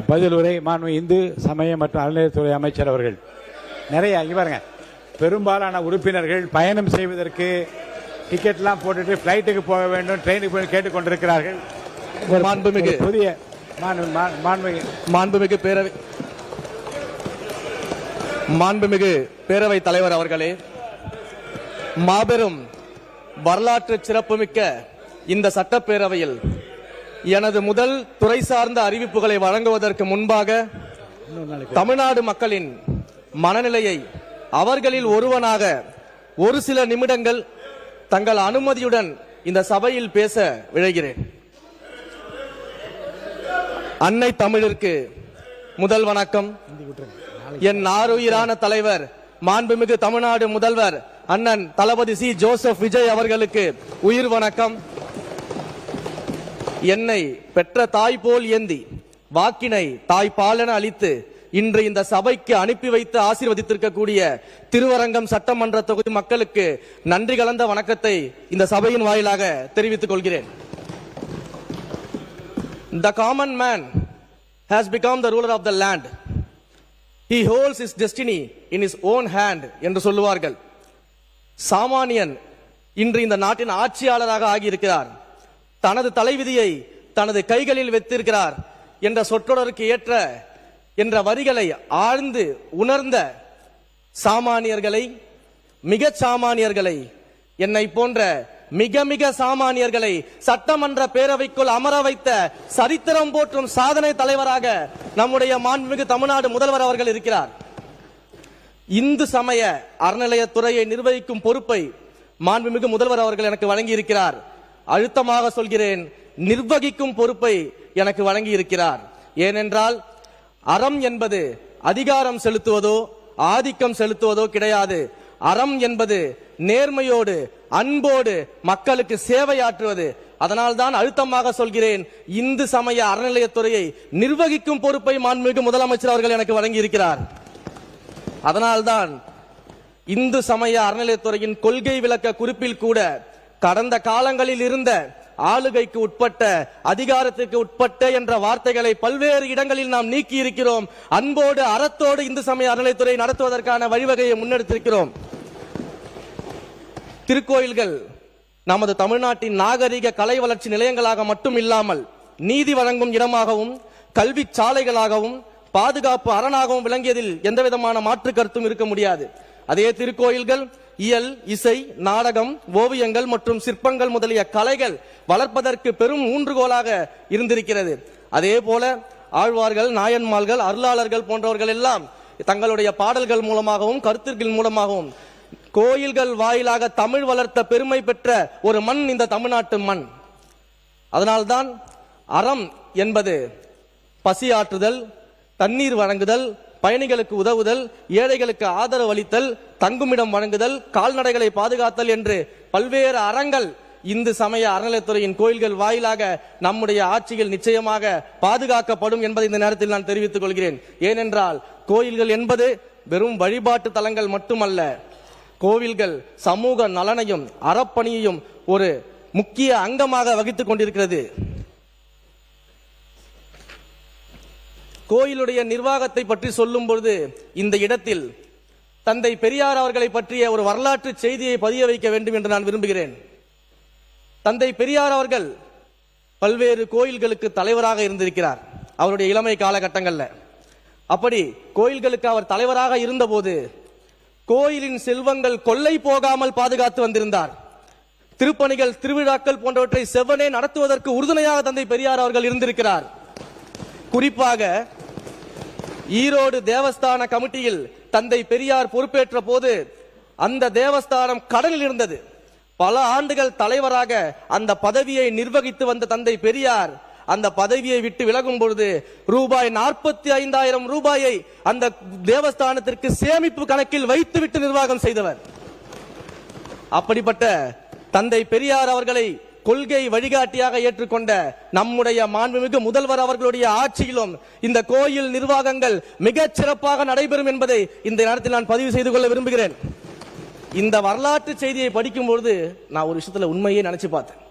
பதிலுரை மாண்பு இந்து சமய மற்றும் அறநிலையத்துறை அமைச்சர் அவர்கள். நிறைய பாருங்க, பெரும்பாலான உறுப்பினர்கள் பயணம் செய்வதற்கு டிக்கெட்லாம் போட்டுட்டு பிளைட்டுக்கு போக வேண்டும், ட்ரெயினுக்கு போய் கேட்டுக்கொண்டிருக்கிறார்கள். மாண்புமிகு புதிய மாண்புமிகு பேரவை தலைவர் அவர்களே, மாபெரும் வரலாற்று சிறப்புமிக்க இந்த சட்டப்பேரவையில் எனது முதல் துறை சார்ந்த அறிவிப்புகளை வழங்குவதற்கு முன்பாக தமிழ்நாடு மக்களின் மனநிலையை அவர்களில் ஒருவனாக ஒரு சில நிமிடங்கள் தங்கள் அனுமதியுடன் இந்த சபையில் பேச விழைகிறேன். அன்னை தமிழிற்கு முதல் வணக்கம். என் ஆருயிரான தலைவர் மாண்புமிகு தமிழ்நாடு முதல்வர் அண்ணன் தளபதி சி ஜோசப் விஜய் அவர்களுக்கு உயிர் வணக்கம். என்னை பெற்ற தாய் போல் ஏந்தி வாக்கினை தாய் பாலன அளித்து இன்று இந்த சபைக்கு அனுப்பி வைத்து ஆசீர்வதித்திருக்கக்கூடிய திருவரங்கம் சட்டமன்ற தொகுதி மக்களுக்கு நன்றி கலந்த வணக்கத்தை இந்த சபையின் வாயிலாக தெரிவித்துக் கொள்கிறேன். The common man has become the ruler of the land. He holds his destiny in his own hand என்று சொல்லுவார்கள். சாமானியன் இன்று இந்த நாட்டின் ஆட்சியாளராக ஆகியிருக்கிறார். தனது தலைவிதியை தனது கைகளில் வைத்திருக்கிறார் என்ற சொற்றொடருக்கு ஏற்ற என்ற வரிகளை ஆழ்ந்து உணர்ந்த சாமானியர்களை, மிக சாமானியர்களை, என்னை போன்ற மிக மிக சாமானியர்களை சட்டமன்ற பேரவைக்குள் அமர வைத்த சரித்திரம் போற்றும் சாதனை தலைவராக நம்முடைய மாண்புமிகு தமிழ்நாடு முதல்வர் அவர்கள் இருக்கிறார். இந்து சமய அறநிலையத்துறையை நிர்வகிக்கும் பொறுப்பை மாண்புமிகு முதல்வர் அவர்கள் எனக்கு வழங்கி இருக்கிறார். அழுத்தமாக சொல்கிறேன், நிர்வகிக்கும் பொறுப்பை எனக்கு வழங்கி இருக்கிறார். ஏனென்றால் அறம் என்பது அதிகாரம் செலுத்துவதோ ஆதிக்கம் செலுத்துவதோ கிடையாது. அறம் என்பது நேர்மையோடு அன்போடு மக்களுக்கு சேவையாற்றுவது. அதனால்தான் அழுத்தமாக சொல்கிறேன், இந்து சமய அறநிலையத்துறையை நிர்வகிக்கும் பொறுப்பை மாண்புமிகு முதலமைச்சர் அவர்கள் எனக்கு வழங்கி இருக்கிறார். அதனால்தான் இந்து சமய அறநிலையத்துறையின் கொள்கை விளக்க குறிப்பில் கூட கடந்த காலங்களில் இருந்த ஆளுகைக்கு உட்பட்ட, அதிகாரத்திற்கு உட்பட்ட என்ற வார்த்தைகளை பல்வேறு இடங்களில் நாம் நீக்கி இருக்கிறோம். அன்போடு அறத்தோடு இந்து சமய அறநிலையத்துறை நடத்துவதற்கான வழிவகையை முன்னெடுத்திருக்கிறோம். திருக்கோயில்கள் நமது தமிழ்நாட்டின் நாகரிக கலை வளர்ச்சி நிலையங்களாக மட்டும் இல்லாமல் நீதி வழங்கும் இடமாகவும் கல்வி சாலைகளாகவும் பாதுகாப்பு அரணாகவும் விளங்கியதில் எந்தவிதமான மாற்று கருத்தும் இருக்க முடியாது. அதே திருக்கோயில்கள் இயல், இசை, நாடகம், ஓவியங்கள் மற்றும் சிற்பங்கள் முதலிய கலைகள் வளர்ப்பதற்கு பெரும் ஊன்றுகோலாக இருந்திருக்கிறது. அதே போல ஆழ்வார்கள், நாயன்மார்கள், அருளாளர்கள் போன்றவர்கள் எல்லாம் தங்களுடைய பாடல்கள் மூலமாகவும் கருத்துக்கள் மூலமாகவும் கோயில்கள் வாயிலாக தமிழ் வளர்த்த பெருமை பெற்ற ஒரு மண் இந்த தமிழ்நாட்டு மண். அதனால்தான் அறம் என்பது பசி ஆற்றுதல், தண்ணீர் வழங்குதல், பயணிகளுக்கு உதவுதல், ஏழைகளுக்கு ஆதரவு அளித்தல், தங்குமிடம் வழங்குதல், கால்நடைகளை பாதுகாத்தல் என்று பல்வேறு அறங்கள் இந்து சமய அறநிலையத்துறையின் கோயில்கள் வாயிலாக நம்முடைய ஆட்சியில் நிச்சயமாக பாதுகாக்கப்படும் என்பதை இந்த நேரத்தில் நான் தெரிவித்துக் கொள்கிறேன். ஏனென்றால் கோயில்கள் என்பது வெறும் வழிபாட்டு தலங்கள் மட்டுமல்ல. கோவில்கள் சமூக நலனையும் அறப்பணியையும் ஒரு முக்கிய அங்கமாக வகித்துக் கொண்டிருக்கிறது. கோயிலுடைய நிர்வாகத்தை பற்றி சொல்லும் பொழுது இந்த இடத்தில் தந்தை பெரியார் அவர்களை பற்றிய ஒரு வரலாற்று செய்தியை பதிய வைக்க வேண்டும் என்று நான் விரும்புகிறேன். தந்தை பெரியார் அவர்கள் பல்வேறு கோயில்களுக்கு தலைவராக இருந்திருக்கிறார் அவருடைய இளமை காலகட்டங்களில். அப்படி கோயில்களுக்கு அவர் தலைவராக இருந்தபோது கோயிலின் செல்வங்கள் கொள்ளை போகாமல் பாதுகாத்து வந்திருந்தார். திருப்பணிகள், திருவிழாக்கள் போன்றவற்றை செவ்வனே நடத்துவதற்கு உறுதுணையாக தந்தை பெரியார் அவர்கள் இருந்திருக்கிறார். குறிப்பாக ஈரோடு தேவஸ்தான கமிட்டியில் தந்தை பெரியார் பொறுப்பேற்ற போது அந்த தேவஸ்தானம் கடனில் இருந்தது. பல ஆண்டுகள் தலைவராக அந்த பதவியை நிர்வகித்து வந்த தந்தை பெரியார் அந்த பதவியை விட்டு விலகும் பொழுது ரூபாய் 45,000 ரூபாயை அந்த தேவஸ்தானத்திற்கு சேமிப்பு கணக்கில் வைத்துவிட்டு நிர்வாகம் செய்தவர். அப்படிப்பட்ட தந்தை பெரியார் அவர்களை கொள்கை வழிகாட்டியாக ஏற்றுக்கொண்ட நம்முடைய மாண்புமிகு முதல்வர் அவர்களுடைய ஆட்சியிலும் இந்த கோயில் நிர்வாகங்கள் மிகச் சிறப்பாக நடைபெறும் என்பதை இந்த நேரத்தில் நான் பதிவு செய்து கொள்ள விரும்புகிறேன். இந்த வரலாற்று செய்தியை படிக்கும் பொழுது நான் ஒரு விஷயத்துல உண்மையே நினைச்சு பார்த்தேன்.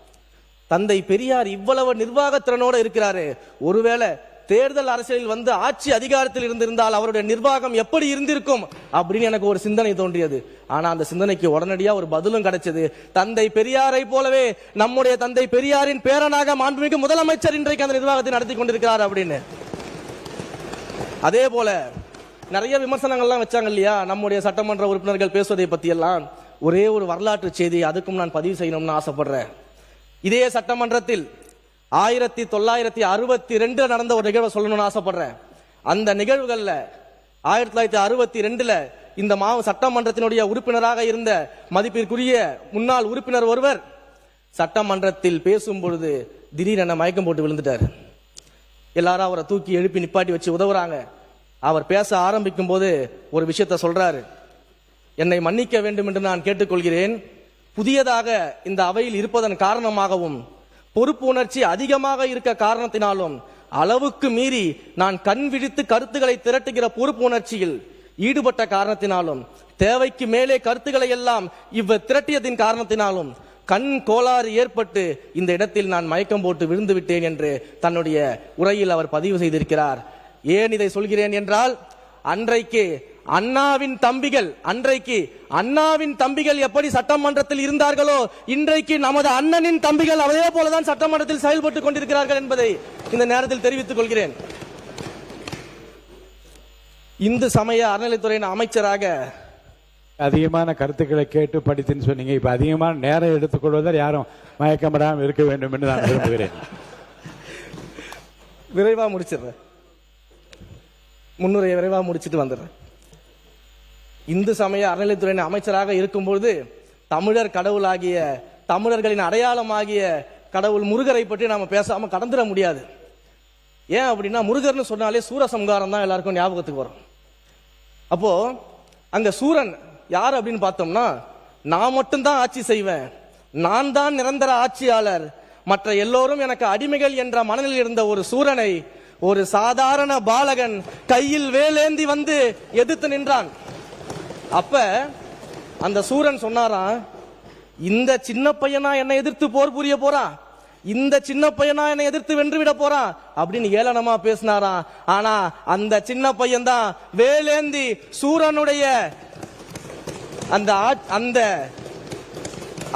தந்தை பெரியார் இவ்வளவு நிர்வாகத்திறனோடு இருக்கிறாரு, ஒருவேளை தேர்தல் அரசியலில் வந்து ஆட்சி அதிகாரத்தில் இருந்திருந்தால் அவருடைய நிர்வாகம் எப்படி இருந்திருக்கும் அப்படின்னு எனக்கு ஒரு சிந்தனை தோன்றியது. ஆனா அந்த சிந்தனைக்கு உடனடியா ஒரு பதிலும் கிடைச்சது. தந்தை பெரியாரை போலவே நம்முடைய தந்தை பெரியாரின் பேரனாக மாண்புமிகு முதலமைச்சர் இன்றைக்கு அந்த நிர்வாகத்தை நடத்தி கொண்டிருக்கிறார் அப்படின்னு. அதே போல நிறைய விமர்சனங்கள்லாம் வச்சாங்க இல்லையா நம்முடைய சட்டமன்ற உறுப்பினர்கள் பேசுவதை பத்தி எல்லாம். ஒரே ஒரு வரலாற்று செய்தி அதுக்கும் நான் பதிவு செய்யணும்னு ஆசைப்படுறேன். இதே சட்டமன்றத்தில் 1962 நடந்த ஒரு நிகழ்வை சொல்லணும்னு ஆசைப்படுறேன். அந்த நிகழ்வுகள்ல 1962 இந்த சட்டமன்றத்தினுடைய உறுப்பினராக இருந்த மதிப்பிற்குரிய முன்னாள் உறுப்பினர் ஒருவர் சட்டமன்றத்தில் பேசும் பொழுது திடீரென மயக்கம் போட்டு விழுந்துட்டார். எல்லாரும் அவரை தூக்கி எழுப்பி நிப்பாட்டி வச்சு உதவுறாங்க. அவர் பேச ஆரம்பிக்கும் போது ஒரு விஷயத்தை சொல்றாரு. என்னை மன்னிக்க வேண்டும் என்று நான் கேட்டுக்கொள்கிறேன். புதியதாக இந்த அவையில் இருப்பதன் காரணமாகவும் பொறுப்பு உணர்ச்சி அதிகமாக இருக்க காரணத்தினாலும் அளவுக்கு மீறி நான் கண் விழித்து கருத்துக்களை திரட்டுகிற பொறுப்பு உணர்ச்சியில் ஈடுபட்ட காரணத்தினாலும் தேவைக்கு மேலே கருத்துக்களை எல்லாம் திரட்டியதின் காரணத்தினாலும் கண் கோளாறு ஏற்பட்டு இந்த இடத்தில் நான் மயக்கம் போட்டு விழுந்து விட்டேன் என்று தன்னுடைய உரையில் அவர் பதிவு செய்திருக்கிறார். ஏன் இதை சொல்கிறேன் என்றால் அன்றைக்கு அண்ணாவின் தம்பிகள் எப்படி சட்டமன்றத்தில் இருந்தார்களோ இன்றைக்கு நமது அண்ணனின் தம்பிகள் அதே போலதான் சட்டமன்றத்தில் செயல்பட்டுக் கொண்டிருக்கிறார்கள் என்பதை இந்த நேரத்தில் தெரிவித்துக் கொள்கிறேன். இந்து சமய அறநிலைத்துறையின் அமைச்சராக அதிகமான கருத்துக்களை கேட்டு படித்துன்னு சொன்னீங்க. இப்ப அதிகமான நேரம் எடுத்துக்கொள்வதால் யாரும் மயக்கமிடாமல் இருக்க வேண்டும் என்று நான் விரும்புகிறேன். விரைவா முடிச்சிடுறேன், முன்னுரையை விரைவா முடிச்சிட்டு வந்துடுறேன். இந்து சமய அறநிலைத்துறையின் அமைச்சராக இருக்கும்போது தமிழர் கடவுளாகிய தமிழர்களின் அடையாளமாகிய கடவுள் முருகரை பற்றி நாம பேசாம கடந்துட முடியாது. ஏன் அப்படின்னா முருகர்னு சொன்னாலே சூரசம்ஹாரம் தான் எல்லாருக்கும் ஞாபகத்துக்கு வரும். அப்போ அங்க சூரன் யார் அப்படின்னு பார்த்தோம்னா நான் மட்டும்தான் ஆட்சி செய்வேன், நான் தான் நிரந்தர ஆட்சியாளர், மற்ற எல்லோரும் எனக்கு அடிமைகள் என்ற மனநிலையில் இருந்த ஒரு சூரனை ஒரு சாதாரண பாலகன் கையில் வேலேந்தி வந்து எதிர்த்து நின்றான். அப்ப அந்த சூரன் சொன்னாராம், இந்த சின்ன பையனா என்னை எதிர்த்து போர் புரிய போறான், இந்த சின்ன பையனா என்னை எதிர்த்து வென்று விட போறான் அப்படின்னு ஏளனமா பேசினாராம். ஆனா அந்த சின்ன பையன் தான் வேலேந்தி சூரனுடைய அந்த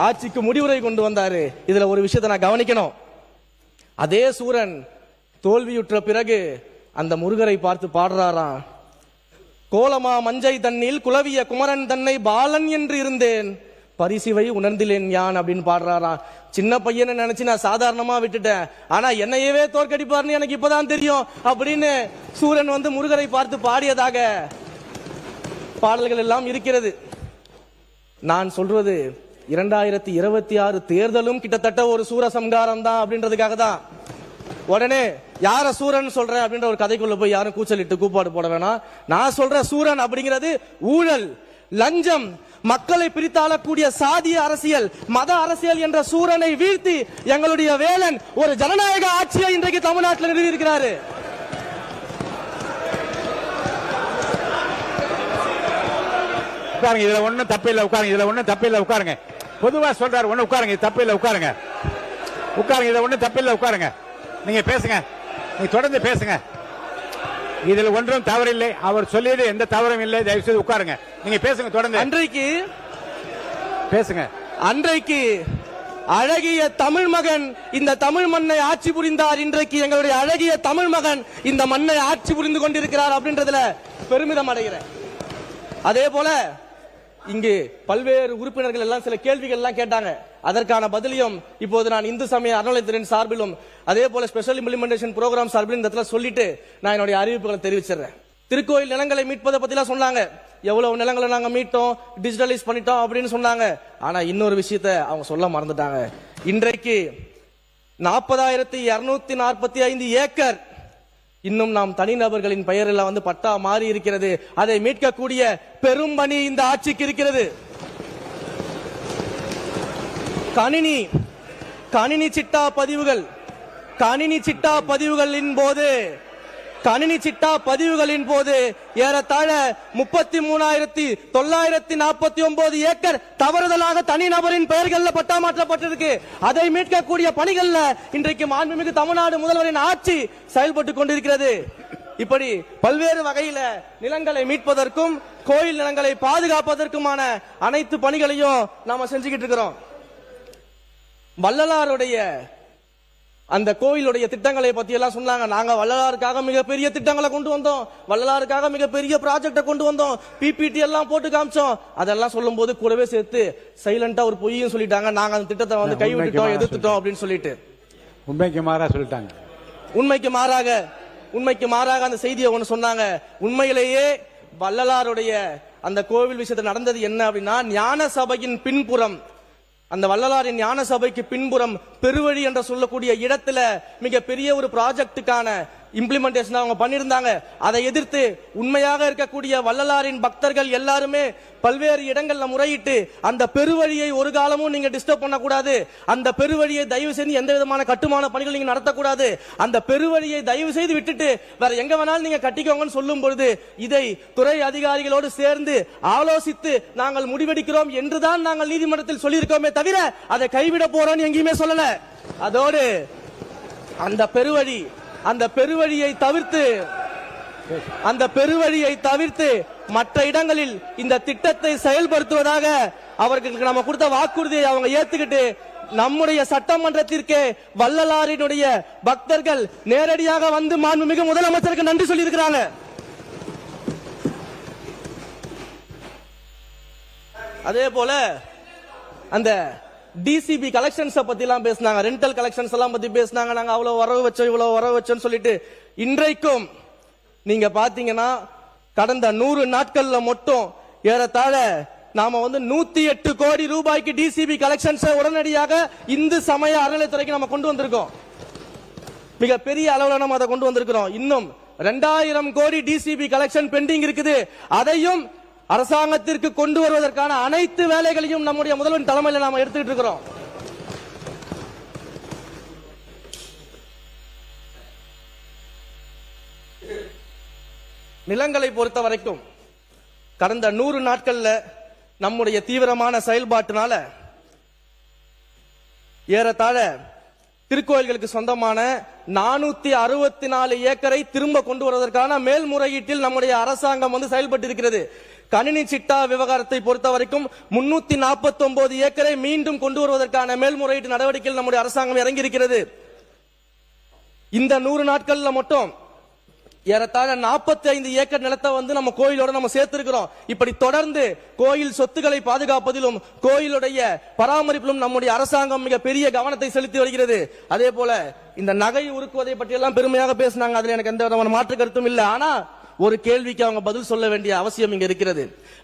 ஆட்சிக்கு முடிவுரை கொண்டு வந்தாரு. இதுல ஒரு விஷயத்தை நான் கவனிக்கணும். அதே சூரன் தோல்வியுற்ற பிறகு அந்த முருகரை பார்த்து பாடுறாராம், கோலமா மஞ்சை தண்ணில் குலவிய குமரன் தன்னை பாலன் என்று இருந்தேன் பரிசிவை உணர்ந்திலேன் யான் அப்படின்னு பாடுறாராம். சின்ன பையனை நினைச்சு நான் சாதாரணமா விட்டுட்டேன், ஆனா என்னையவே தோற்கடிப்பார்னு எனக்கு இப்பதான் தெரியும் அப்படின்னு சூரன் வந்து முருகரை பார்த்து பாடியதாக பாடல்கள் எல்லாம் இருக்கிறது. நான் சொல்றது 2026 தேர்தலும் கிட்டத்தட்ட ஒரு சூரசம்ஹாரம் தான் அப்படின்றதுக்காக தான். உடனே யார சூரன் சொல்றேன் அப்படின்ற ஒரு கதைக்குள்ள போய் யாரும் கூச்சலிட்டு கூப்பாடு போட வேணாம். நான் சொல்ற சூரன் அப்படிங்கிறது ஊழல், லஞ்சம், மக்களை பிரித்தாளக்கூடிய சாதிய அரசியல், மத அரசியல் என்ற சூரனை வீழ்த்தி எங்களுடைய வேலன் ஒரு ஜனநாயக ஆட்சியை இன்றைக்கு தமிழ்நாட்டில் நிறுவி இருக்கிறாரு. உட்காருங்க, இதுல ஒண்ணும் தப்பில்லை, உட்காருங்க, இதுல ஒண்ணும் தப்பில்லை, உட்காருங்க. பொதுவா சொல்றாரு, ஒண்ணு உட்காருங்க, தப்பில்லை, உட்காருங்க, உட்காருங்க, இதுல ஒண்ணும் தப்பில்லை, உட்காருங்க. நீங்க பேசுங்க, நீங்க தொடர்ந்து பேசுங்க, இதுல ஒன்றும் தவறில்லை, அவர் சொல்லியது எந்த தவறும் இல்லை, தயவு செய்து உட்காருங்க, நீங்க பேசுங்க, தொடர்ந்து அன்றைக்கு பேசுங்க. அன்றைக்கு அழகிய தமிழ் மகன் இந்த தமிழ் மண்ணை ஆட்சி புரிந்தார், இன்றைக்கு எங்களுடைய அழகிய தமிழ் மகன் இந்த மண்ணை ஆட்சி புரிந்து கொண்டிருக்கிறார் அப்படின்றதுல பெருமிதம் அடைகிறேன். அதே போல இங்கு பல்வேறு உறுப்பினர்கள் எல்லாம் சில கேள்விகள் எல்லாம் கேட்டாங்க. அதற்கான பதிலையும் இப்போது நான் இந்து சமய அறநிலையத்துறையின் சார்பிலும் அதே போல ஸ்பெஷல் இம்ப்ளிமெண்டேஷன் ப்ரோக்ராம் சார்பிலும் இந்த இடத்துல சொல்லிட்டு நான் என்னுடைய அறிவிப்புகளை தெரிவிச்சிடுறேன். திருக்கோயில் நிலங்களை மீட்பதை பத்திலாம் சொன்னாங்க, எவ்வளவு நிலங்களை நாங்க மீட்டோம், டிஜிட்டலைஸ் பண்ணிட்டோம் அப்படின்னு சொன்னாங்க. ஆனா இன்னொரு விஷயத்தை அவங்க சொல்ல மறந்துட்டாங்க. இன்றைக்கு 40,245 ஏக்கர் இன்னும் நாம் தனிநபர்களின் பெயரில் வந்து பட்டா மாறி இருக்கிறது. அதை மீட்கக்கூடிய பெரும் பணி இந்த ஆட்சிக்கு இருக்கிறது. கணினி சிட்டா பதிவுகளின் போது கணினி சிட்டா பதிவுகளின் போது ஏறத்தாழ 33,949 ஏக்கர் தவறுதலாக தனிநபரின் பெயர்களில் பட்டா மாற்றப்பட்டிருக்கு. அதை மீட்கக்கூடிய பணிகள்ல இன்றைக்கு மாண்புமிகு தமிழ்நாடு முதல்வரின் ஆட்சி செயல்பட்டு கொண்டிருக்கிறது. இப்படி பல்வேறு வகையில நிலங்களை மீட்பதற்கும் கோயில் நிலங்களை பாதுகாப்பதற்குமான அனைத்து பணிகளையும் நாம செஞ்சுக்கிட்டு இருக்கிறோம். வள்ளலாருடைய அந்த கோயிலுடைய திட்டங்களை பத்தி எல்லாம் சொன்னாங்க. நாங்க வள்ளலாருக்காக மிகப்பெரிய திட்டங்களை கொண்டு வந்தோம், வள்ளலாருக்காக மிகப்பெரிய ப்ராஜெக்ட கொண்டு வந்தோம், பிபிடி எல்லாம் போட்டு காமிச்சோம். அதெல்லாம் சொல்லும் போது கூடவே சேர்த்து சைலண்டா ஒரு பொய்யும் சொல்லிட்டாங்க. நாங்க அந்த திட்டத்தை வந்து கைவிட்டுட்டோம், எதிர்த்துட்டோம் அப்படின்னு சொல்லிட்டு உண்மைக்கு மாறா சொல்லிட்டாங்க. உண்மைக்கு மாறாக அந்த செய்தியை ஒண்ணு சொன்னாங்க. உண்மையிலேயே வள்ளலாருடைய அந்த கோவில் விஷயத்தில் நடந்தது என்ன அப்படின்னா, ஞான சபையின் பின்புறம், அந்த வள்ளலாரின் ஞான சபைக்கு பின்புறம் பெருவழி என்று சொல்லக்கூடிய இடத்துல மிக பெரிய ஒரு ப்ராஜெக்டுக்கான இம்ப்ளிமெண்டேஷன் அவங்க பண்ணிருந்தாங்க. அதை எதிர்த்து உண்மையாக இருக்கக்கூடிய வள்ளலாரின் பக்தர்கள் எல்லாருமே பல்வேறு இடங்கள்ல முறையிட்டு அந்த பெருவழியை ஒரு காலமும் நீங்க டிஸ்டர்ப் பண்ணக்கூடாது, அந்த பெருவழியை தயவு செய்து எந்த விதமான கட்டுமான பணிகள் நீங்க நடத்தக்கூடாது, அந்த பெருவழியை தயவு செய்து விட்டுட்டு வேற எங்க வேணாலும் நீங்க கட்டிக்கோங்கன்னு சொல்லும் பொழுது இதை துறை அதிகாரிகளோடு சேர்ந்து ஆலோசித்து நாங்கள் முடிவெடுக்கிறோம் என்றுதான் நாங்கள் நீதிமன்றத்தில் சொல்லியிருக்கோமே தவிர அதை கைவிட போறோம் எங்கேயுமே சொல்லல. அதோடு அந்த பெருவழியை தவிர்த்து மற்ற இடங்களில் இந்த திட்டத்தை செயல்படுத்துவதாக அவர்களுக்கு நம்ம கொடுத்த வாக்குறுதியை அவங்க ஏத்துக்கிட்டு நம்முடைய சட்டமன்றத்திற்கு வள்ளலாரினுடைய பக்தர்கள் நேரடியாக வந்து மாண்புமிகு முதலமைச்சருக்கு நன்றி சொல்லி இருக்கிறாங்க. அதே போல அந்த டிசிபி கலெக்ஷன்ஸ் பத்தி எல்லாம் பேசினாங்க, ரெண்டல் கலெக்ஷன்ஸ் எல்லாம் பத்தி பேசினாங்க. நாங்க அவ்வளவு வரவு வச்சோம் இவ்வளவு வரவு வச்சோம்னு சொல்லிட்டு இன்றைக்கும் நீங்க பாத்தீங்கன்னா கடந்த 100 நாட்கள்ல மட்டும் ஏறத்தாழ நாம வந்து 108 கோடி ரூபாய்க்கு டிசிபி கலெக்ஷன்ஸ் உடனடியாக இந்து சமய அறநிலைத்துறைக்கு நம்ம கொண்டு வந்திருக்கோம். மிக பெரிய அளவுல நம்ம அதை கொண்டு வந்திருக்கிறோம். இன்னும் 2000 கோடி டிசிபி கலெக்ஷன் பெண்டிங் இருக்குது. அதையும் அரசாங்கத்திற்கு கொண்டு வருவதற்கான அனைத்து வேலைகளையும் நம்முடைய முதல்வரின் தலைமையில் நாம எடுத்துக்கிட்டு இருக்கிறோம். நிலங்களை பொறுத்த வரைக்கும் கடந்த 100 நாட்கள்ல நம்முடைய தீவிரமான செயல்பாட்டினால ஏறத்தாழ திருக்கோயில்களுக்கு சொந்தமான 464 ஏக்கரை திரும்ப கொண்டு வருவதற்கான மேல்முறையீட்டில் நம்முடைய அரசாங்கம் வந்து செயல்பட்டு இருக்கிறது. கணினி சிட்டா விவகாரத்தை பொறுத்த வரைக்கும் 349 ஏக்கரை மீண்டும் கொண்டு வருவதற்கான மேல்முறையீட்டு நடவடிக்கையில் நம்முடைய அரசாங்கம் இறங்கி இருக்கிறது. இந்த 100 நாட்கள்ல மட்டும் ஏறத்தாழ 45 ஏக்கர் நிலத்தை வந்து நம்ம கோயிலோட நம்ம சேர்த்திருக்கிறோம். இப்படி தொடர்ந்து கோயில் சொத்துக்களை பாதுகாப்பதிலும் கோயிலுடைய பராமரிப்பிலும் நம்முடைய அரசாங்கம் மிக பெரிய கவனத்தை செலுத்தி வருகிறது. அதே போல இந்த நகை உருக்குவதை பற்றி எல்லாம் பெருமையாக பேசினாங்க. அதுல எனக்கு எந்த விதமான மாற்று கருத்தும் இல்லை. ஆனா ஒரு கேள்விக்கு அவங்க பதில் சொல்ல வேண்டிய அவசியம் இங்க இருக்கிறது.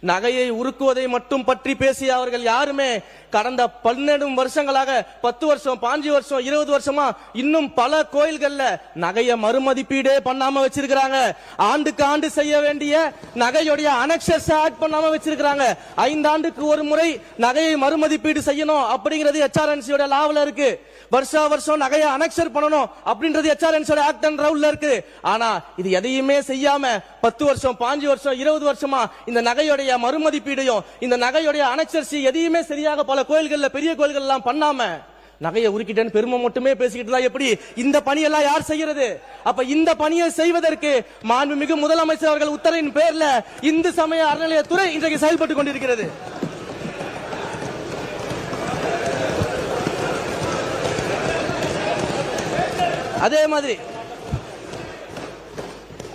நகையை உருக்குவதை மட்டும் பற்றி பேசிய அவர்கள் யாருமே கடந்த 12 வருஷங்களாக 10 வருஷம் 5 வருஷம் 20 வருஷமா இன்னும் பல கோயில்கள்ல நகையை மறுமதிப்பீடே பண்ணாம வச்சிருக்காங்க. ஆண்டுக்கு ஆண்டு செய்ய வேண்டிய நகையுடைய அனெக்சஸ் ஆட் பண்ணாம வச்சிருக்காங்க. 5 ஆண்டுக்கு ஒரு முறை நகையை மறுமதிப்பீடு செய்யணும் அப்படிங்கிறது HRNC லாவில் இருக்கு. வருஷா வருஷம் நகையை அனெக்சர் பண்ணணும் அப்படின்றது HRNC ஆக்ட் அண்ட் ரவுல்ல இருக்கு. ஆனா இது எதையுமே செய்யாம 10 வருஷம் 5 வருஷம் 20 வருஷமா இந்த நகையுடைய மறுமதிப்பீடையும் இந்த நகையுடைய அனெக்சர்சி எதையுமே சரியாக பல கோயில்கள்ல பெரிய கோயில்கள் எல்லாம் பண்ணாம நகையை உருக்கிட்டேன்னு பெருமை மட்டுமே பேசிக்கிட்டு எப்படி இந்த பணியெல்லாம் யார் செய்யறது? அப்ப இந்த பணியை செய்வதற்கு மாண்புமிகு முதலமைச்சர் அவர்கள் உத்தரவின் பேர்ல இந்து சமய அறநிலையத்துறை இன்றைக்கு செயல்பட்டு கொண்டிருக்கிறது.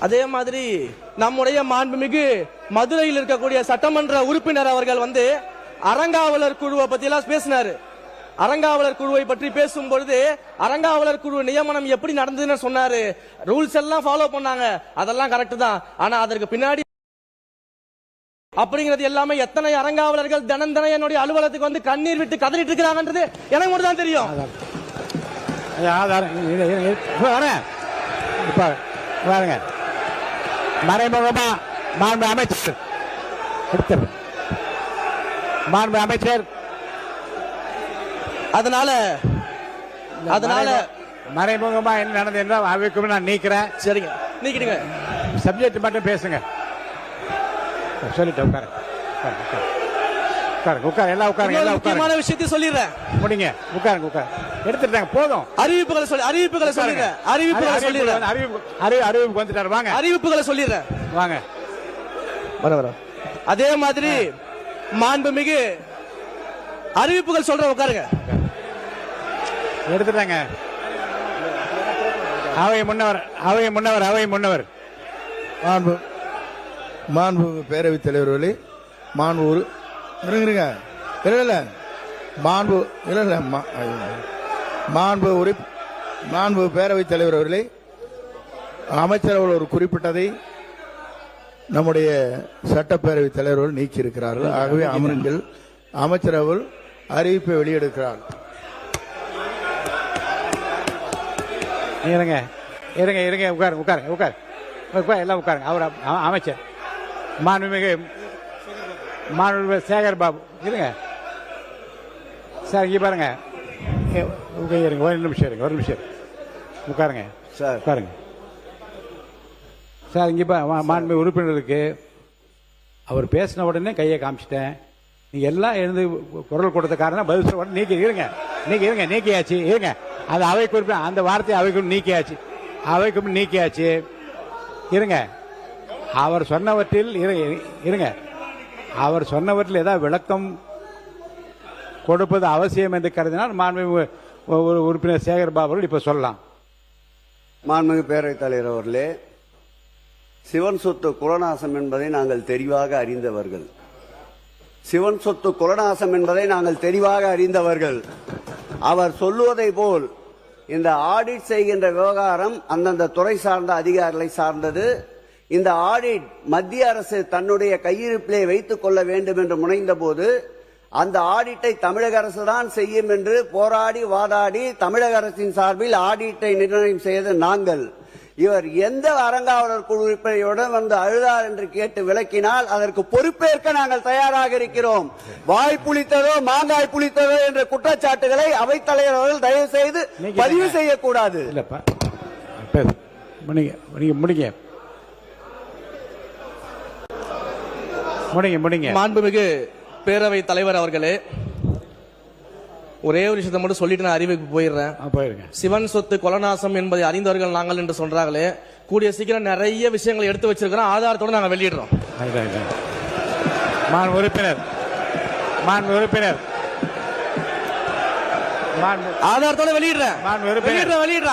அதே மாதிரி நம்முடைய மாண்புமிகு மதுரையில் இருக்கக்கூடிய சட்டமன்ற உறுப்பினர் அவர்கள் வந்து அறங்காவலர் குழுவை பத்தி எல்லாம் பேசினாரு. அறங்காவலர் குழுவை பற்றி பேசும் பொழுது அறங்காவலர் குழு நியமனம் எப்படி நடந்ததுன்னு சொன்னாரு. ரூல்ஸ் எல்லாம் ஃபாலோ பண்ணாங்க, அதெல்லாம் கரெக்ட் தான். ஆனா அதற்கு பின்னாடி அப்படிங்கிறது எல்லாமே எத்தனை அறங்காவலர்கள் தினம் தினம் என்னுடைய அலுவலகத்துக்கு வந்து கண்ணீர் விட்டு கதறிட்டு இருக்கிறாங்கன்றது எனக்கு மட்டும் தான் தெரியும். மறைமுகமா மாண்பு அமைச்சர் அதனால மறைமுகமா என்ன நடந்தது என்றால் அவைக்கும் நான் நீக்கிறேன். சரிங்க. நீக்கிடுங்க. சப்ஜெக்ட் மட்டும் பேசுங்க. சொல்லிட்டு உட்காருங்க. உட்காருங்க. எல்லாம் உட்காருங்க. எல்லாம் முக்கியமான உட்காருங்க. விஷயத்தை சொல்லிடுறேன். முடிங்க. உட்காருங்க. எடுத்துட்டாங்க. போதும். அறிவிப்புகளை சொல்லிடுறேன். அறிவிப்புக்கு வந்துட்டாரு. வாங்க. அறிவிப்புகளை சொல்லிடுறேன். வாங்க. வர அதே மாதிரி மாண்புமிகு அறிவிப்புகள் சொல்ற உட்காருங்க. எடுத்துட்டாங்க. அவை முன்னவர் மாண்பு பேரவைத் தலைவர்களே, மாண்பு இருங்க இல்ல மாண்பு பேரவைத் தலைவர் அவர்களே, அமைச்சர் அவர்கள் ஒரு குறிப்பிட்டதை நம்முடைய சட்டப்பேரவைத் தலைவர்கள் நீக்கி இருக்கிறார்கள். ஆகவே அமருங்கள். அமைச்சர் அவர்கள் அறிவிப்பை வெளியெடுக்கிறார். இருங்க. உட்காரு. எல்லாம் உட்காருங்க. அவர் அமைச்சர் மாண்புமிகு சேகர் பாபு இருங்க சார். இங்க பாருங்க. ஒரு நிமிஷம் உட்காருங்க சார். உட்காருங்க சார். இங்க மாண்புமிகு உறுப்பினருக்கு அவர் பேசின உடனே கையை காமிச்சிட்டேன். நீங்க எல்லாம் எழுந்து குரல் கொடுத்த காரணம் பதில் சொல்ல உடனே நீக்கியாச்சு. இருங்க. அது அவை குறிப்பு, அந்த வார்த்தை அவைக்கு நீக்கியாச்சு. இருங்க. அவர் சொன்னவற்றில் ஏதாவது விளக்கம் கொடுப்பது அவசியம் என்று கருதினால் மாண்புமிகு உறுப்பினர் சேகர் பாபு அவர்கள் இப்ப சொல்லலாம். மாண்புமிகு பேரவைத் தலைவர் அவர்களே, சிவன் சொத்து குலநாசம் என்பதை நாங்கள் தெளிவாக அறிந்தவர்கள். அவர் சொல்லுவதை போல் இந்த ஆடிட் செய்கின்ற விவகாரம் அந்தந்த துறை சார்ந்த அதிகாரிகளை சார்ந்தது. இந்த ஆடிட் மத்திய அரசு தன்னுடைய கையிருப்பிலே வைத்துக் கொள்ள வேண்டும் என்று முனைந்த போது அந்த ஆடிட்டை தமிழக அரசு தான் செய்யும் என்று போராடி வாதாடி தமிழக அரசின் சார்பில் ஆடிட்டை நிர்ணயம் செய்த நாங்கள். இவர் எந்த அறங்காவலர் குழு உறுப்பினருடன் வந்து அழுதார் என்று கேட்டு விளக்கினால் அதற்கு பொறுப்பேற்க நாங்கள் தயாராக இருக்கிறோம். வாய் புளித்ததோ மாங்காய் புளித்ததோ என்ற குற்றச்சாட்டுகளை அவைத்தலைவர் அவர்கள் தயவு செய்து பதிவு செய்யக்கூடாது. மாண்புமிகு பேரவைத் தலைவர் அவர்களே, ஒரே ஒரு விஷயத்தை மட்டும் சொல்லிட்டு நான் அறிவிப்பு போயிடுறேன். சிவன் சொத்து கொலநாசம் என்பதை அறிந்தவர்கள் நாங்கள் என்று சொல்றாங்களே, கூடிய சீக்கிரம் நிறைய விஷயங்களை எடுத்து வச்சிருக்கிறோம். ஆதாரத்தோடு நாங்கள் வெளியிடுறோம். ஆதாரத்தோட வெளியிடுறேன்.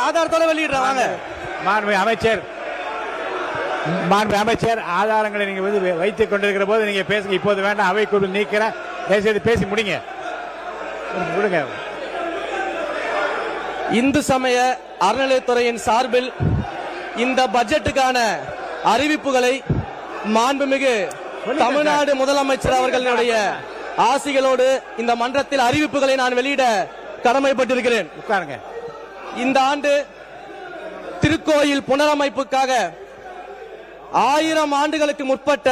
ஆதாரத்தோட வெளியிடுறேன். வாங்க. அமைச்சர் ஆதாரங்களை நீங்க வைத்துக் கொண்டிருக்கிற போது நீங்க பேசுங்க. இப்போது வேண்டாம். அவை குழு நீக்கிற தயவுசெய்து பேசி முடிங்க. இந்து சமய அறநிலையத்துறையின் சார்பில் இந்த பட்ஜெட்டுக்கான அறிவிப்புகளை மாண்புமிகு தமிழ்நாடு முதலமைச்சர் அவர்களுடைய ஆசிகளோடு இந்த மன்றத்தில் அறிவிப்புகளை நான் வெளியிட கடமைப்பட்டிருக்கிறேன். உட்காருங்க. இந்த ஆண்டு திருக்கோயில் புனரமைப்புக்காக 1000 ஆண்டுகளுக்கு முற்பட்ட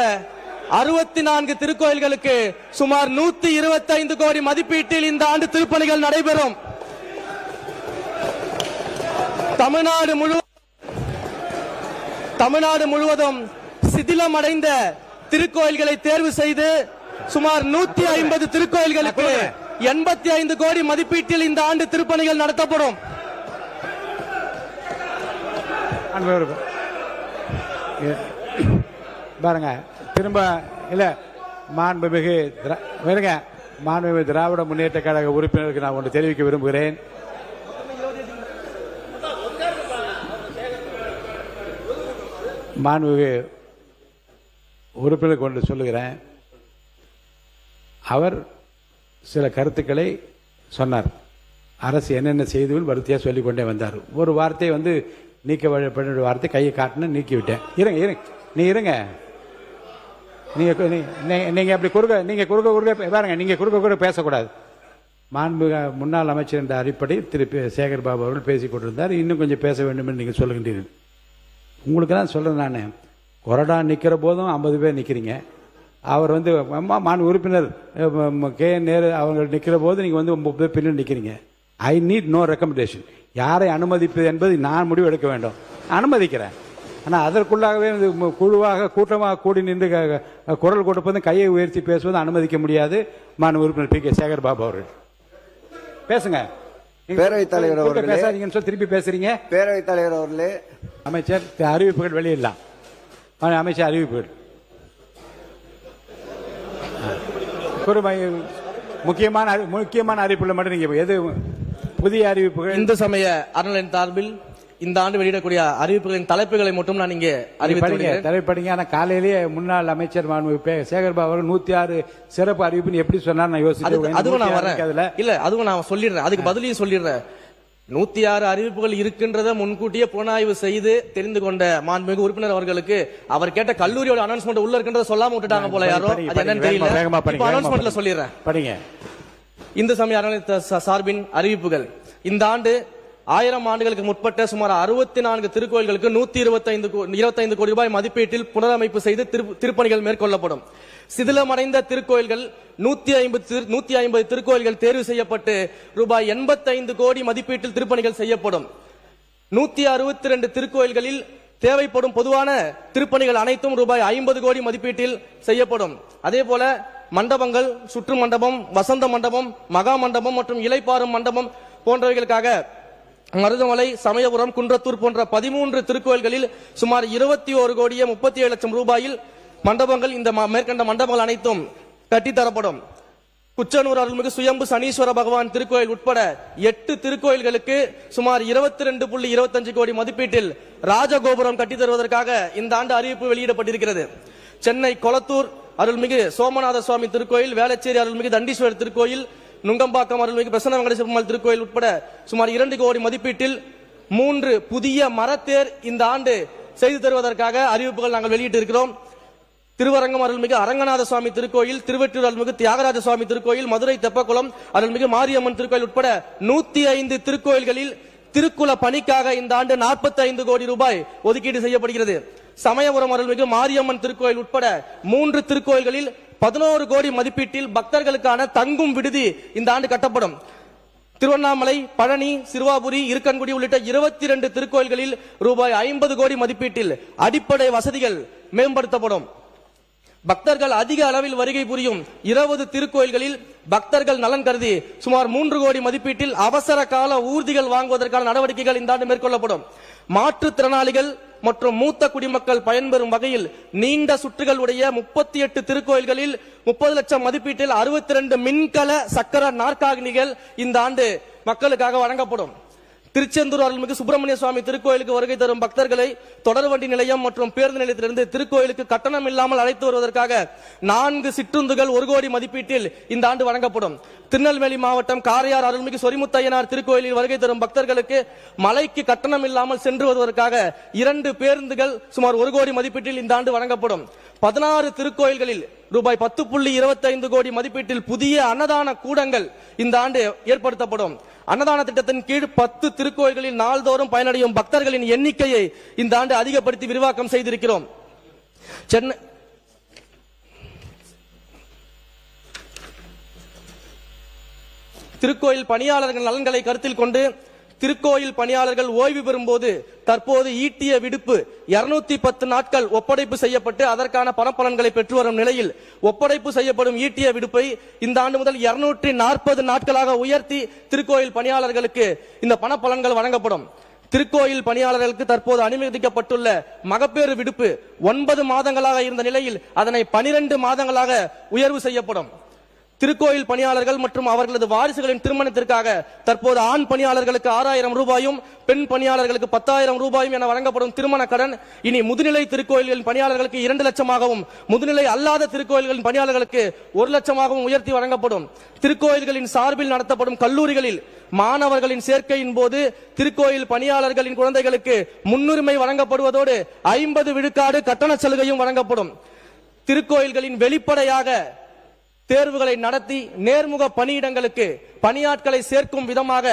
64 திருக்கோயில்களுக்கு சுமார் 125 கோடி மதிப்பீட்டில் இந்த ஆண்டு திருப்பணிகள் நடைபெறும். தமிழ்நாடு முழுவதும் சிதிலமடைந்த திருக்கோயில்களை தேர்வு செய்து சுமார் 150 திருக்கோயில்களுக்கு 85 கோடி மதிப்பீட்டில் இந்த ஆண்டு திருப்பணிகள் நடத்தப்படும். பாருங்க. திரும்ப இல்ல மாண்புமிகு திராவிட முன்னேற்ற கழக உறுப்பினருக்கு நான் ஒன்று தெரிவிக்க விரும்புகிறேன். மாண்புமிகு உறுப்பினருக்கு ஒன்று சொல்லுகிறேன். அவர் சில கருத்துக்களை சொன்னார். அரசு என்னென்ன செய்துன்னு வரிசையாக சொல்லிக் கொண்டே வந்தார். ஒரு வார்த்தை நீக்க பண்ண வார்த்தை கையை காட்டின நீக்கிவிட்டேன். இருங்க. நீங்க அப்படி குறுக்க பாருங்க. நீங்க குறுக்க பேசக்கூடாது. மாண்பு முன்னாள் அமைச்சர் என்ற அடிப்படை திரு சேகர் பாபு அவர்கள் பேசிக் கொண்டிருந்தார். இன்னும் கொஞ்சம் பேச வேண்டும் என்று நீங்க சொல்லுகின்றீர்கள். உங்களுக்கு தான் சொல்றேன். நான் கொறடா நிக்கிற போதும் 50 பேர் நிக்கிறீங்க. அவர் மாண்பு உறுப்பினர் KN நேரு அவங்க நிக்கிற போது நீங்க 30 பேர் பின்னாடி நிக்கிறீங்க. I need no recommendation. யாரை அனுமதிப்பது என்பது நான் முடிவு எடுக்க வேண்டும். அனுமதிக்கிறேன். ஆனால் அதற்குள்ளாகவே இது குழுவாக கூட்டமாக கூடி நின்று குரல் கொடுப்பதும் கையை உயர்த்தி பேசுவதும் அனுமதிக்க முடியாது. மாண்பு உறுப்பினர் பி.கே. சேகர் பாபு அவர்கள் பேசுங்க. பேரவைத் தலைவர் அவர்களே, பேசாதீங்கன்னு சொல்லி திருப்பி பேசுறீங்க. பேரவைத் தலைவர் அவர்களே, அமைச்சர் அறிவிப்புகள் வெளியிடலாம். அமைச்சர் அறிவிப்புகள் முக்கியமான அறிவிப்புகள் மட்டும் நீங்க எது புதிய அறிவிப்புகள்? இந்து சமய அறநிலையத்தின் சார்பில் இந்த ஆண்டு வெளியிடக்கூடிய அறிவிப்புகளின் தலைப்புகளை மட்டும் நான் இங்கே அறிவிக்கிறேன். தலைப்படிங்க. ஆனா காலையிலேயே முன்னாள் அமைச்சர் சேகர் பாபு அவர்கள் 106 சிறப்பு அறிவிப்புன்னு எப்படி சொன்னார் நான் யோசிச்சேன். அதுவும் நான் வரேன். இல்ல அதுவும் நான் சொல்லிடுறேன், அதுக்கு பதிலையும் சொல்லிடுறேன். 106 அறிவிப்புகள் இருக்கின்றத முன்கூட்டியே புலனாய்வு செய்து தெரிந்து கொண்ட மாண்புமிகு உறுப்பினர் அவர்களுக்கு அவர் கேட்ட கல்லூரியோட அனௌன்ஸ்மெண்ட் உள்ள இருக்கின்றத சொல்லாம விட்டுட்டாங்க போல யாரோ. அது என்னன்னு தெரியல. அனௌன்ஸ்மெண்ட்ல சொல்லிடுறேன். படிங்க. இந்து சமய அறநிலையத்தின் சார்பின் அறிவிப்புகள். இந்த ஆண்டு 1000 ஆண்டுகளுக்கு முற்பட்ட சுமார் 64 திருக்கோயில்களுக்கு 125 கோடி ரூபாய் மதிப்பீட்டில் புனரமைப்பு செய்து திருப்பணிகள் மேற்கொள்ளப்படும். சிதிலமடைந்த திருக்கோயில்கள் 150 திருக்கோயில்கள் தேர்வு செய்யப்பட்டு ரூபாய் 85 கோடி மதிப்பீட்டில் திருப்பணிகள் செய்யப்படும். 162 திருக்கோயில்களில் தேவைப்படும் பொதுவான திருப்பணிகள் அனைத்தும் ரூபாய் 50 கோடி மதிப்பீட்டில் செய்யப்படும். அதே போல மண்டபங்கள், சுற்று மண்டபம், வசந்த மண்டபம், மகா மண்டபம் மற்றும் இலைப்பாறும் மண்டபம் போன்றவைகளுக்காக மருதமலை, சமயபுரம், குன்றத்தூர் போன்ற 13 திருக்கோயில்களில் சுமார் 21 கோடியே 37 லட்சம் ரூபாயில் மண்டபங்கள், இந்த மேற்கண்ட மண்டபங்கள் அனைத்தும் கட்டித்தரப்படும். குச்சனூர் அருள்மிகு சுயம்பு சனீஸ்வர பகவான் திருக்கோயில் உட்பட 8 திருக்கோயில்களுக்கு சுமார் 22.25 கோடி மதிப்பீட்டில் ராஜகோபுரம் கட்டித்தருவதற்காக இந்த ஆண்டு அறிவிப்பு வெளியிடப்பட்டிருக்கிறது. சென்னை கொளத்தூர் அருள்மிகு சோமநாத சுவாமி திருக்கோயில், வேளச்சேரி அருள்மிகு தண்டீஸ்வரர் திருக்கோயில், நுங்கம்பாக்கம் அருள்மிகு பிரசன்ன வெங்கடேச பெருமாள் திருக்கோயில் உட்பட சுமார் 2 கோடி மதிப்பீட்டில் 3 புதிய மரத்தேர் இந்த ஆண்டு செய்து தருவதற்காக அறிவிப்புகள் நாங்கள் வெளியிட்டிருக்கிறோம். திருவரங்கம் அருள்மிகு அரங்கநாத சுவாமி திருக்கோயில், திருவெற்றூர் அருள்மிகு தியாகராஜ சுவாமி திருக்கோயில், மதுரை தெப்பக்குளம் அருள்மிகு மாரியம்மன் திருக்கோயில் உட்பட 105 திருக்கோயில்களில் திருக்குல பணிக்காக இந்த ஆண்டு 45 கோடி ரூபாய் ஒதுக்கீடு செய்யப்படுகிறது. சமயபுரம் அருள்மிகு மாரியம்மன் திருக்கோயில் உட்பட 3 திருக்கோயில்களில் 11 கோடி மதிப்பீட்டில் பக்தர்களுக்கான தங்கும் விடுதி இந்த ஆண்டு கட்டப்படும். திருவண்ணாமலை, பழனி, சிறுவாபுரி, இருக்கன்குடி உள்ளிட்ட 22 திருக்கோயில்களில் ரூபாய் 50 கோடி மதிப்பீட்டில் அடிப்படை வசதிகள் மேம்படுத்தப்படும். பக்தர்கள் அதிக அளவில் வருகை புரியும் 20 திருக்கோயில்களில் பக்தர்கள் நலன் கருதி சுமார் 3 கோடி மதிப்பீட்டில் அவசர கால ஊர்திகள் வாங்குவதற்கான நடவடிக்கைகள் இந்த ஆண்டு மேற்கொள்ளப்படும். மாற்றுத்திறனாளிகள் மற்றும் மூத்த குடிமக்கள் பயன்பெறும் வகையில் நீண்ட சுற்றுகள் உடைய 38 திருக்கோயில்களில் 30 லட்சம் மதிப்பீட்டில் 62 மின்கல சக்கர நாற்காலிகள் இந்த ஆண்டு மக்களுக்காக வழங்கப்படும். திருச்செந்தூர் அருள்மிகு சுப்பிரமணிய சுவாமி திருக்கோயிலுக்கு வருகை தரும் பக்தர்களை தொடர்வண்டி நிலையம் மற்றும் பேருந்து நிலையத்திலிருந்து திருக்கோயிலுக்கு கட்டணம் இல்லாமல் அழைத்து வருவதற்காக 4 சிற்றுந்துகள் 1 கோடி மதிப்பீட்டில் இந்த ஆண்டு வழங்கப்படும். திருநெல்வேலி மாவட்டம் காரையார் அருள்மிகு சொரிமுத்தையனார் திருக்கோயிலில் வருகை தரும் பக்தர்களுக்கு மலைக்கு கட்டணம் இல்லாமல் சென்று வருவதற்காக 2 பேருந்துகள் சுமார் 1 கோடி மதிப்பீட்டில் இந்த ஆண்டு வழங்கப்படும். 16 திருக்கோயில்களில் ரூபாய் 10.25 கோடி மதிப்பீட்டில் புதிய அன்னதான கூடங்கள் இந்த ஆண்டு ஏற்படுத்தப்படும். அன்னதான திட்டத்தின் கீழ் 10 திருக்கோயில்களில் நாள்தோறும் பயனடையும் பக்தர்களின் எண்ணிக்கையை இந்த ஆண்டு அதிகப்படுத்தி விரிவாக்கம் செய்திருக்கிறோம். சென்னை திருக்கோயில் பணியாளர்கள் நலன்களை கருத்தில் கொண்டு திருக்கோயில் பணியாளர்கள் ஓய்வு பெறும் போது தற்போது ஈட்டிய விடுப்பு 210 நாட்கள் ஒப்படைப்பு செய்யப்பட்டு அதற்கான பணப்பலன்களை பெற்று வரும் நிலையில் ஒப்படைப்பு செய்யப்படும் ஈட்டிய விடுப்பை இந்த ஆண்டு முதல் 240 நாட்களாக உயர்த்தி திருக்கோயில் பணியாளர்களுக்கு இந்த பணப்பலன்கள் வழங்கப்படும். திருக்கோயில் பணியாளர்களுக்கு தற்போது அனுமதிக்கப்பட்டுள்ள மகப்பேறு விடுப்பு 9 மாதங்களாக இருந்த நிலையில் அதனை 12 மாதங்களாக உயர்வு செய்யப்படும். திருக்கோயில் பணியாளர்கள் மற்றும் அவர்களது வாரிசுகளின் திருமணத்திற்காக தற்போது ஆண் பணியாளர்களுக்கு 6000 ரூபாயும் பெண் பணியாளர்களுக்கு 10,000 ரூபாயும் என வழங்கப்படும் திருமண கடன் இனி முதுநிலை திருக்கோயில்களின் பணியாளர்களுக்கு 2 லட்சமாகவும் முதுநிலை அல்லாத திருக்கோயில்களின் பணியாளர்களுக்கு 1 லட்சமாகவும் உயர்த்தி வழங்கப்படும். திருக்கோயில்களின் சார்பில் நடத்தப்படும் கல்லூரிகளில் மாணவர்களின் சேர்க்கையின் போது திருக்கோயில் பணியாளர்களின் குழந்தைகளுக்கு முன்னுரிமை வழங்கப்படுவதோடு 50 விழுக்காடு கட்டண சலுகையும் வழங்கப்படும். திருக்கோயில்களின் வெளிப்படையாக தேர்வுகளை நடத்தி நேர்முக பணியிடங்களுக்கு பணியாட்களை சேர்க்கும் விதமாக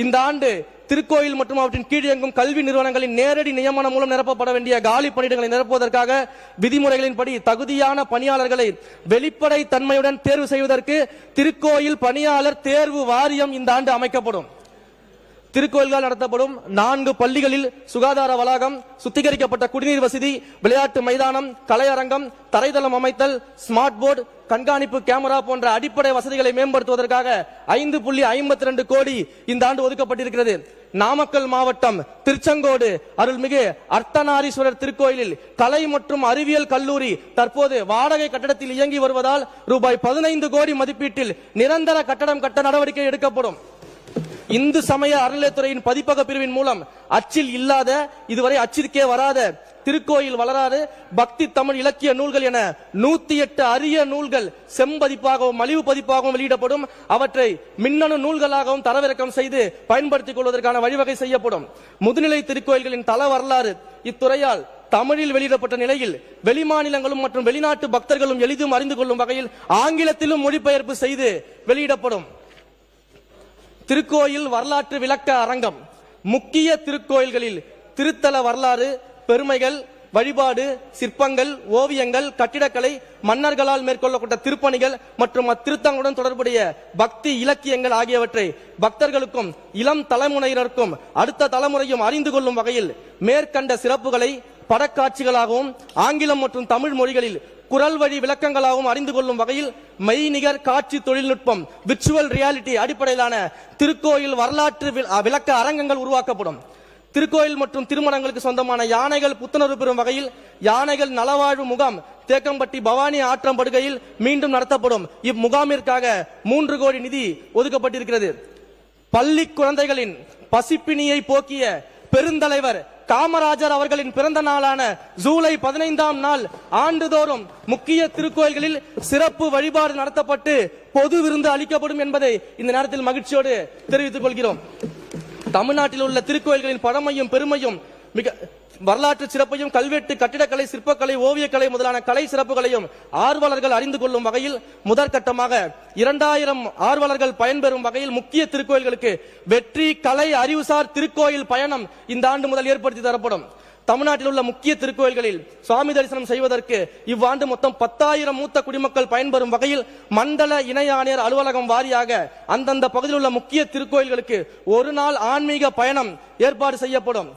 இந்த ஆண்டு திருக்கோயில் மற்றும் அவற்றின் கீழ் இயங்கும் கல்வி நிறுவனங்களின் நேரடி நியமனம் மூலம் நிரப்பப்பட வேண்டிய காலி பணியிடங்களை நிரப்புவதற்காக விதிமுறைகளின்படி தகுதியான பணியாளர்களை வெளிப்படை தன்மையுடன் தேர்வு செய்வதற்கு திருக்கோயில் பணியாளர் தேர்வு வாரியம் இந்த ஆண்டு அமைக்கப்படும். திருக்கோயில்கள் நடத்தப்படும் 4 பள்ளிகளில் சுகாதார வளாகம், சுத்திகரிக்கப்பட்ட குடிநீர் வசதி, விளையாட்டு மைதானம், கலையரங்கம், தரைதளம் அமைத்தல், ஸ்மார்ட் போர்டு, கண்காணிப்பு கேமரா போன்ற அடிப்படை வசதிகளை மேம்படுத்துவதற்காக 5.52 கோடி இந்த ஆண்டு ஒதுக்கப்பட்டிருக்கிறது. நாமக்கல் மாவட்டம் திருச்செங்கோடு அருள்மிகு அர்த்தநாரீஸ்வரர் திருக்கோயிலில் கலை மற்றும் அறிவியல் கல்லூரி தற்போது வாடகை கட்டடத்தில் இயங்கி வருவதால் ரூபாய் 15 கோடி மதிப்பீட்டில் நிரந்தர கட்டடம் கட்ட நடவடிக்கை எடுக்கப்படும். இந்து சமய அறநிலையத்துறையின் பதிப்பக பிரிவின் மூலம் அச்சில் இல்லாத, இதுவரை அச்சிற்கே வராத, திருக்கோயில் வளராறு, பக்தி தமிழ் இலக்கிய நூல்கள் என 108 அரிய நூல்கள் செம்பதிப்பாகவும் மலிவு பதிப்பாகவும் வெளியிடப்படும். அவற்றை மின்னணு நூல்களாகவும் தரவிறக்கம் செய்து பயன்படுத்திக் கொள்வதற்கான வழிவகை செய்யப்படும். முதுநிலை திருக்கோயில்களின் தல வரலாறு இத்துறையால் தமிழில் வெளியிடப்பட்ட நிலையில் வெளிமாநிலங்களும் மற்றும் வெளிநாட்டு பக்தர்களும் எளிதும் அறிந்து கொள்ளும் வகையில் ஆங்கிலத்திலும் மொழிபெயர்ப்பு செய்து வெளியிடப்படும். திருக்கோயில் வரலாற்று விளக்க அரங்கம். முக்கிய திருக்கோயில்களில் திருத்தல வரலாறு, பெருமைகள், வழிபாடு, சிற்பங்கள், ஓவியங்கள், கட்டிடக்கலை, மன்னர்களால் மேற்கொள்ளப்பட்ட திருப்பணிகள் மற்றும் அத்திருத்தங்களுடன் தொடர்புடைய பக்தி இலக்கியங்கள் ஆகியவற்றை பக்தர்களுக்கும் இளம் தலைமுறையினருக்கும் அடுத்த தலைமுறையும் அறிந்து கொள்ளும் வகையில் மேற்கண்ட சிறப்புகளை படக்காட்சிகளாகவும் ஆங்கிலம் மற்றும் தமிழ் மொழிகளில் குரல் வழி விளக்கங்களாகவும் அறிந்து கொள்ளும் வகையில் மெய்நிகர் காட்சி தொழில்நுட்பம் விர்ச்சுவல் ரியாலிட்டி அடிப்படையிலான திருக்கோயில் வரலாற்று விளக்க அரங்கங்கள் உருவாக்கப்படும். திருக்கோயில் மற்றும் திருமணங்களுக்கு சொந்தமான யானைகள் புத்துணர்வு பெறும் வகையில் யானைகள் நலவாழ்வு முகாம் தேக்கம்பட்டி பவானி ஆற்றம்படுகையில் மீண்டும் நடத்தப்படும். இம்முகாமிற்காக 3 கோடி நிதி ஒதுக்கப்பட்டிருக்கிறது. பள்ளி குழந்தைகளின் பசிப்பினியை போக்கிய பெருந்தலைவர் காமராஜர் அவர்களின் பிறந்த நாளான ஜூலை 15ஆம் நாள் ஆண்டுதோறும் முக்கிய திருக்கோயில்களில் சிறப்பு வழிபாடு நடத்தப்பட்டு பொது விருந்து அளிக்கப்படும் என்பதை இந்த நேரத்தில் மகிழ்ச்சியோடு தெரிவித்துக் கொள்கிறோம். தமிழ்நாட்டில் உள்ள திருக்கோயில்களின் பழமையும் பெருமையும் மிக வரலாற்று சிறப்பையும் கல்வெட்டு, கட்டிடக்கலை, சிற்பக்கலை, ஓவியக்கலை முதலான கலை சிறப்புகளையும் ஆர்வலர்கள் அறிந்து கொள்ளும் வகையில் முதற்கட்டமாக 2000 ஆர்வலர்கள் பயன்பெறும் வகையில் முக்கிய திருக்கோயில்களுக்கு வெற்றி கலை அறிவுசார் திருக்கோயில் பயணம் இந்த ஆண்டு முதல் ஏற்படுத்தி தரப்படும். தமிழ்நாட்டில் உள்ள முக்கிய திருக்கோயில்களில் சுவாமி தரிசனம் செய்வதற்கு இவ்வாண்டு மொத்தம் 10,000 மூத்த குடிமக்கள் பயன்பெறும் வகையில் மண்டல இணை ஆணையர் அலுவலகம் வாரியாக அந்தந்த பகுதியில் உள்ள முக்கிய திருக்கோயில்களுக்கு ஒரு நாள் ஆன்மீக பயணம் ஏற்பாடு செய்யப்படும்.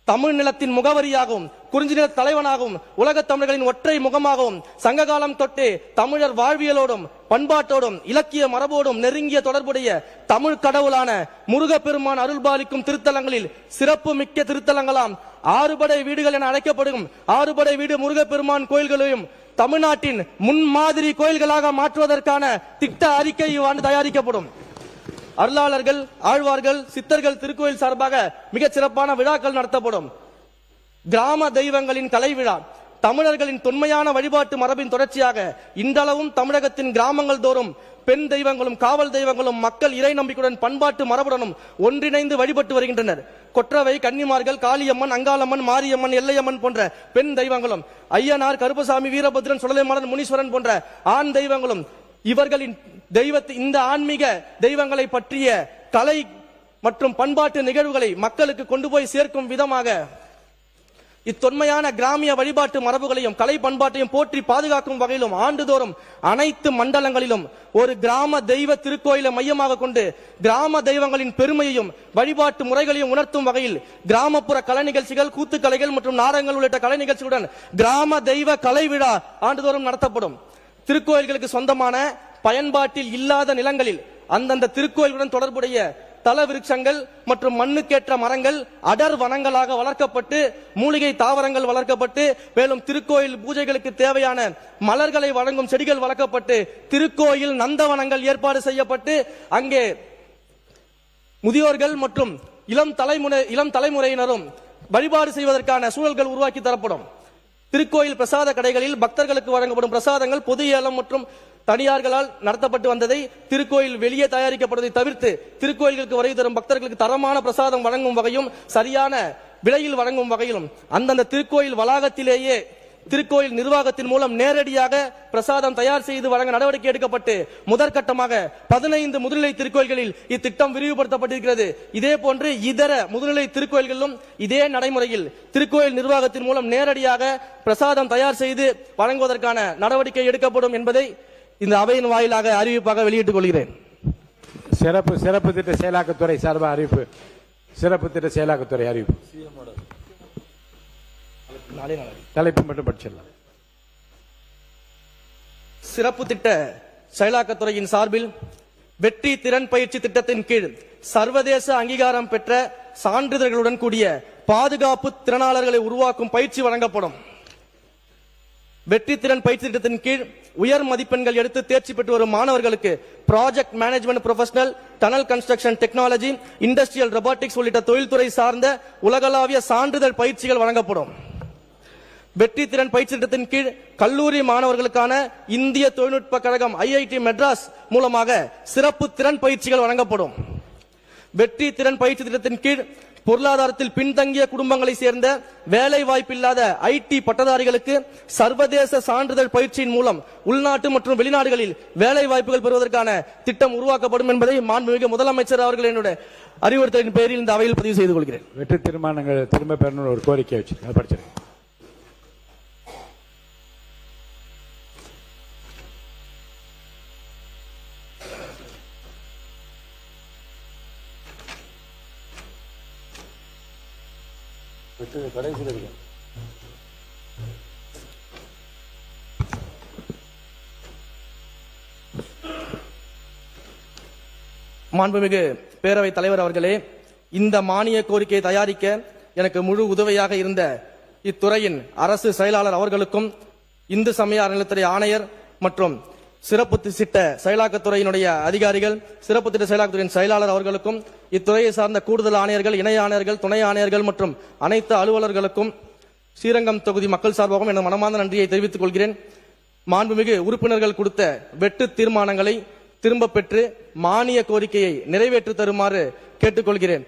தமிழ் நிலத்தின் முகவரியாகவும் குறிஞ்சி நில தலைவனாகவும் உலகத் தமிழர்களின் ஒற்றை முகமாகவும் சங்ககாலம் தொட்டே தமிழர் வாழ்வியலோடும் பண்பாட்டோடும் இலக்கிய மரபோடும் நெருங்கிய தொடர்புடைய தமிழ் கடவுளான முருகப்பெருமான் அருள்பாலிக்கும் திருத்தலங்களில் சிறப்பு மிக்க திருத்தலங்களாம் 6 படை வீடுகள் என அழைக்கப்படும் 6 படை வீடு முருகப்பெருமான் கோயில்களையும் தமிழ்நாட்டின் முன்மாதிரி கோயில்களாக மாற்றுவதற்கான திட்ட அறிக்கை இவ்வாண்டு தயாரிக்கப்படும். அருளாளர்கள், ஆழ்வார்கள், சித்தர்கள் திருக்கோயில் சார்பாக மிகச் சிறப்பான விழாக்கள் நடத்தப்படும். கிராம தெய்வங்களின் கலை விழா. தமிழர்களின் தொன்மையான வழிபாட்டு மரபின் தொடர்ச்சியாக இன்றளவும் தமிழகத்தின் கிராமங்கள் தோறும் பெண் தெய்வங்களும் காவல் தெய்வங்களும் மக்கள் இறை நம்பிக்கையுடன் பண்பாட்டு மரபுடனும் ஒன்றிணைந்து வழிபட்டு வருகின்றனர். கொற்றவை, கன்னிமார்கள், காளியம்மன், அங்காளம்மன், மாரியம்மன், எல்லையம்மன் போன்ற பெண் தெய்வங்களும், ஐயனார், கருப்பசாமி, வீரபத்ரன், சுடலைமாறன், முனீஸ்வரன் போன்ற ஆண் தெய்வங்களும் இவர்களின் இந்த ஆன்மீக தெய்வங்களை பற்றிய கலை மற்றும் பண்பாட்டு நிகழ்வுகளை மக்களுக்கு கொண்டு போய் சேர்க்கும் விதமாக இத்தொன்மையான கிராமிய வழிபாட்டு மரபுகளையும் கலை பண்பாட்டையும் போற்றி பாதுகாக்கும் வகையிலும் ஆண்டுதோறும் அனைத்து மண்டலங்களிலும் ஒரு கிராம தெய்வ திருக்கோயிலை மையமாக கொண்டு கிராம தெய்வங்களின் பெருமையையும் வழிபாட்டு முறைகளையும் உணர்த்தும் வகையில் கிராமப்புற கலை நிகழ்ச்சிகள், கூத்துக்கலைகள் மற்றும் நாடகங்கள் உள்ளிட்ட கலை நிகழ்ச்சிகளுடன் கிராம தெய்வ கலை விழா ஆண்டுதோறும் நடத்தப்படும். திருக்கோயில்களுக்கு சொந்தமான பயன்பாட்டில் இல்லாத நிலங்களில் அந்தந்த திருக்கோயிலுடன் தொடர்புடைய தல விருட்சங்கள் மற்றும் மண்ணுக்கேற்ற மரங்கள் அடர் வனங்களாக வளர்க்கப்பட்டு மூலிகை தாவரங்கள் வளர்க்கப்பட்டு மேலும் திருக்கோயில் பூஜைகளுக்கு தேவையான மலர்களை வழங்கும் செடிகள் வளர்க்கப்பட்டு திருக்கோயில் நந்தவனங்கள் ஏற்பாடு செய்யப்பட்டு அங்கே முதியோர்கள் மற்றும் இளம் தலைமுறையினரும் வழிபாடு செய்வதற்கான சூழல்கள் உருவாக்கி தரப்படும். திருக்கோயில் பிரசாத கடைகளில் பக்தர்களுக்கு வழங்கப்படும் பிரசாதங்கள் பொது ஏலம் மற்றும் தனியார்களால் நடத்தப்பட்டு வந்ததை திருக்கோயில் வெளியே தயாரிக்கப்படுவதை தவிர்த்து திருக்கோயில்களுக்கு வருகை தரும் பக்தர்களுக்கு தரமான பிரசாதம் வழங்கும் வகையும் சரியான விலையில் வழங்கும் வகையிலும் அந்தந்த திருக்கோயில் வளாகத்திலேயே திருக்கோயில் நிர்வாகத்தின் மூலம் நேரடியாக பிரசாதம் தயார் செய்து வழங்க நடவடிக்கை எடுக்கப்பட்டு முதற்கட்டமாக 15 முதுநிலை திருக்கோயில்களில் இத்திட்டம் விரிவுபடுத்தப்பட்டிருக்கிறது. இதே போன்று இதர முதுநிலை திருக்கோயில்களிலும் இதே நடைமுறையில் திருக்கோயில் நிர்வாகத்தின் மூலம் நேரடியாக பிரசாதம் தயார் செய்து வழங்குவதற்கான நடவடிக்கை எடுக்கப்படும் என்பதை இந்த அவையின் வாயிலாக அறிவிப்பாக வெளியிட்டுக் கொள்கிறேன். சிறப்பு திட்ட செயலாக்கத்துறை சார்பாக அறிவிப்பு. சிறப்பு திட்ட செயலாக்கத்துறை அறிவிப்பு. தலைப்பு மட்டும் படிச்சிடலாம். சிறப்பு திட்ட செயலாக்கத்துறையின் சார்பில் வெற்றி திறன் பயிற்சி திட்டத்தின் கீழ் சர்வதேச அங்கீகாரம் பெற்ற சான்றிதழ்களுடன் கூடிய பாதுகாப்பு திறனாளர்களை உருவாக்கும் பயிற்சி வழங்கப்படும். வெற்றி திறன் பயிற்சி திட்டத்தின் கீழ் உயர் மதிப்பெண்கள் எடுத்து தேர்ச்சி பெற்று வரும் மாணவர்களுக்கு project management professional, tunnel construction technology, industrial robotics உள்ளிட்ட தொழில்துறை சார்ந்த உலகளாவிய சான்றிதழ் பயிற்சிகள் வழங்கப்படும். வெற்றி திறன் பயிற்சி திட்டத்தின் கீழ் கல்லூரி மாணவர்களுக்கான இந்திய தொழில்நுட்ப கழகம் IIT மெட்ராஸ் மூலமாக சிறப்பு திறன் பயிற்சிகள் வழங்கப்படும். வெற்றி திறன் பயிற்சி திட்டத்தின் கீழ் பொருளாதாரத்தில் பின்தங்கிய குடும்பங்களை சேர்ந்த வேலை வாய்ப்பில்லாத IT பட்டதாரிகளுக்கு சர்வதேச சான்றிதழ் பயிற்சியின் மூலம் உள்நாட்டு மற்றும் வெளிநாடுகளில் வேலை வாய்ப்புகள் பெறுவதற்கான திட்டம் உருவாக்கப்படும் என்பதை மாண்புமிகு முதலமைச்சர் அவர்கள் என்னுடைய அறிவுறுத்தலின் பேரில் இந்த அவையில் பதிவு செய்து கொள்கிறேன். வெற்றி தீர்மானங்கள் திரும்ப பெறணும் ஒரு கோரிக்கை வச்சு படிச்சிருக்கேன். மாண்புமிகு பேரவைத் தலைவர் அவர்களே, இந்த மானிய கோரிக்கையை தயாரிக்க எனக்கு முழு உதவியாக இருந்த இத்துறையின் அரசு செயலாளர் அவர்களுக்கும், இந்து சமய அறநிலையத்துறை ஆணையர் மற்றும் சிறப்பு திட்ட செயலாக்கத்துறையினுடைய அதிகாரிகள், சிறப்பு திட்ட செயலாக்கத்துறையின் செயலாளர் அவர்களுக்கும், இத்துறையை சார்ந்த கூடுதல் ஆணையர்கள், இணை ஆணையர்கள், துணை ஆணையர்கள் மற்றும் அனைத்து அலுவலர்களுக்கும் ஸ்ரீரங்கம் தொகுதி மக்கள் சார்பாகவும் எனது மனமார்ந்த நன்றியை தெரிவித்துக் கொள்கிறேன். மாண்புமிகு உறுப்பினர்கள் கொடுத்த வெட்டு தீர்மானங்களை திரும்ப பெற்று மானிய கோரிக்கையை நிறைவேற்றி தருமாறு கேட்டுக்கொள்கிறேன்.